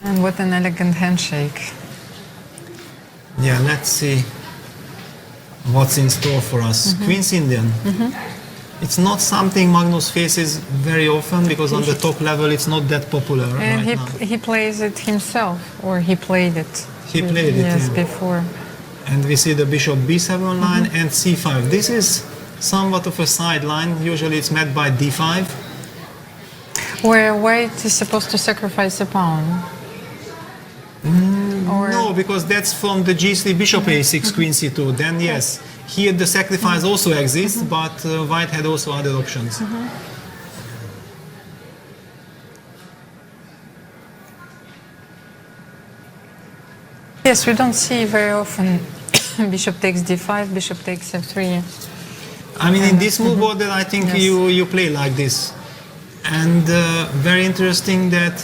And what an elegant handshake. Yeah, let's see what's in store for us. Queen's Indian. It's not something Magnus faces very often because on the top level it's not that popular And right now. he plays it himself, or he played it. He played it, yes, yeah. before. And we see the bishop b7 line and c5. This is somewhat of a sideline. Usually it's met by d5. Where white is supposed to sacrifice a pawn. Or No, because that's from the g3 bishop a6 queen c2. Then yes, here the sacrifice also exists, but white had also other options. yes, we don't see very often bishop takes d5, bishop takes f3. I mean, in this move order, I think Yes. you play like this. And very interesting that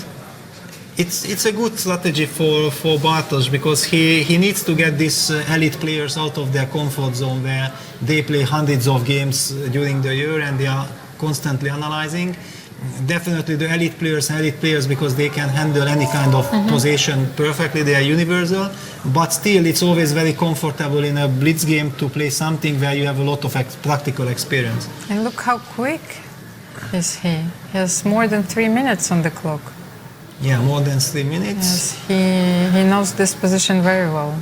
it's a good strategy for Bartosz because he needs to get these elite players out of their comfort zone where they play hundreds of games during the year and they are constantly analyzing. Definitely the elite players because they can handle any kind of position perfectly, they are universal, but still it's always very comfortable in a blitz game to play something where you have a lot of practical experience. And look how quick is he. He has more than 3 minutes on the clock. Yeah, more than 3 minutes. Yes, he knows this position very well.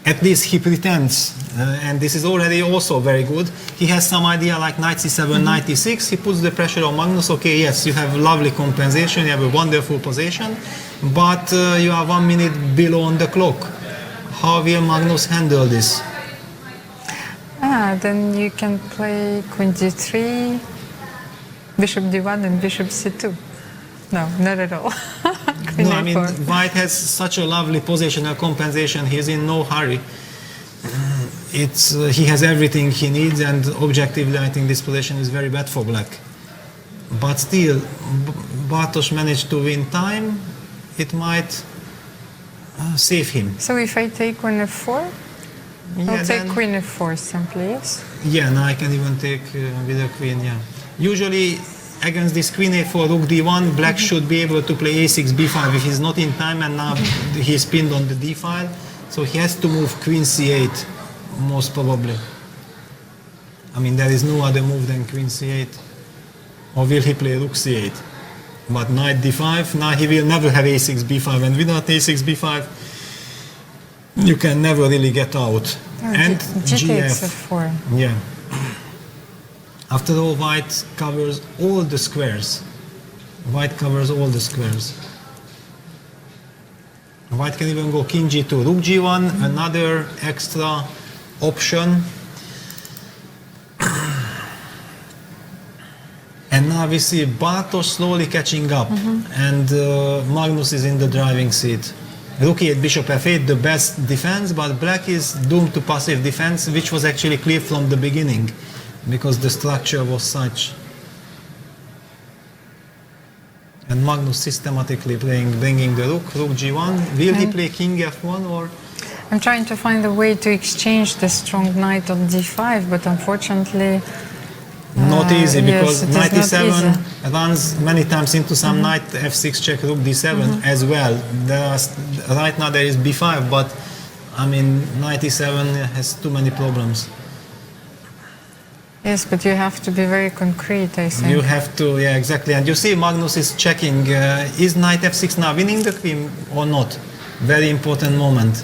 At least he pretends, and this is already also very good. He has some idea like knight c7, knight e6. He puts the pressure on Magnus. Okay, yes, you have lovely compensation, you have a wonderful position, but you are 1 minute below on the clock. How will Magnus handle this? Then you can play queen d3, bishop d1, and bishop c2. No, not at all. Queen No, I mean, a4. white has such a lovely positional compensation. He's in no hurry. He has everything he needs, and objectively, I think this position is very bad for black. But still, Bartosz managed to win time. It might save him. So if I take queen f4, Yeah, I'll take then- queen f4 simply, yes? Yeah, now I can even take with a queen, yeah. Usually, against this queen a4, rook d1, black should be able to play a6, b5 if he's not in time, and now he's pinned on the d file. So he has to move queen c8, most probably. I mean, there is no other move than queen c8. Or will he play rook c8? But knight d5, now he will never have a6, b5, and without a6, b5, you can never really get out. And G takes gf. f4. Yeah. After all, white covers all the squares. White covers all the squares. White can even go king g2, rook g1, another extra option. And now we see Bartosz slowly catching up, and Magnus is in the driving seat. Rook e8, bishop f8, the best defense, but black is doomed to passive defense, which was actually clear from the beginning, because the structure was such. And Magnus systematically bringing the rook g1. Will he play king f1 or? I'm trying to find a way to exchange the strong knight on d5, but unfortunately Not easy, yes, because it is knight not e7 easy. runs many times into some knight f6 check, rook d7 as well. Right now there is b5, but I mean knight e7 has too many problems. Yes, but you have to be very concrete, I think. You have to, yeah, exactly. And you see Magnus is checking, is knight f6 now winning the queen or not? Very important moment.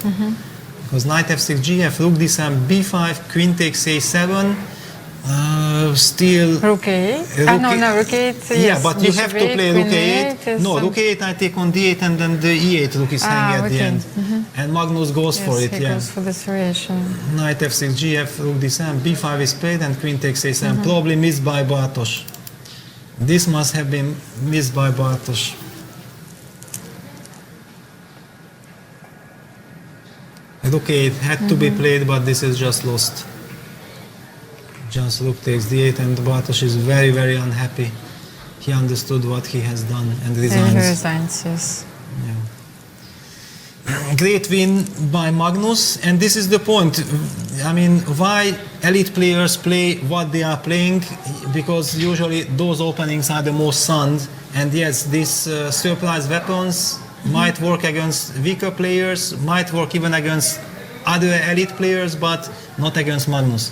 Because knight f6, gf, rook d7, b5, queen takes a7, still... Rook a8? Rook a8, yes. Yeah, but you have to play rook a8. No, rook rook a8 I take on d8 and then the e8 rook is hanging at the end. And Magnus goes for it, he yeah. goes for the variation. Knight f6, gf, rook d7, b5 is played and queen takes a7. Probably missed by Bartosz. This must have been missed by Bartosz. Rook a8 had to be played, but this is just lost. Just rook takes d8 and Bartosz is very, very unhappy. He understood what he has done and resigns. And he resigns, yes. Yeah. Great win by Magnus, and this is the point. I mean, why elite players play what they are playing? Because usually those openings are the most sunned, and yes, these surprise weapons might work against weaker players, might work even against other elite players, but not against Magnus.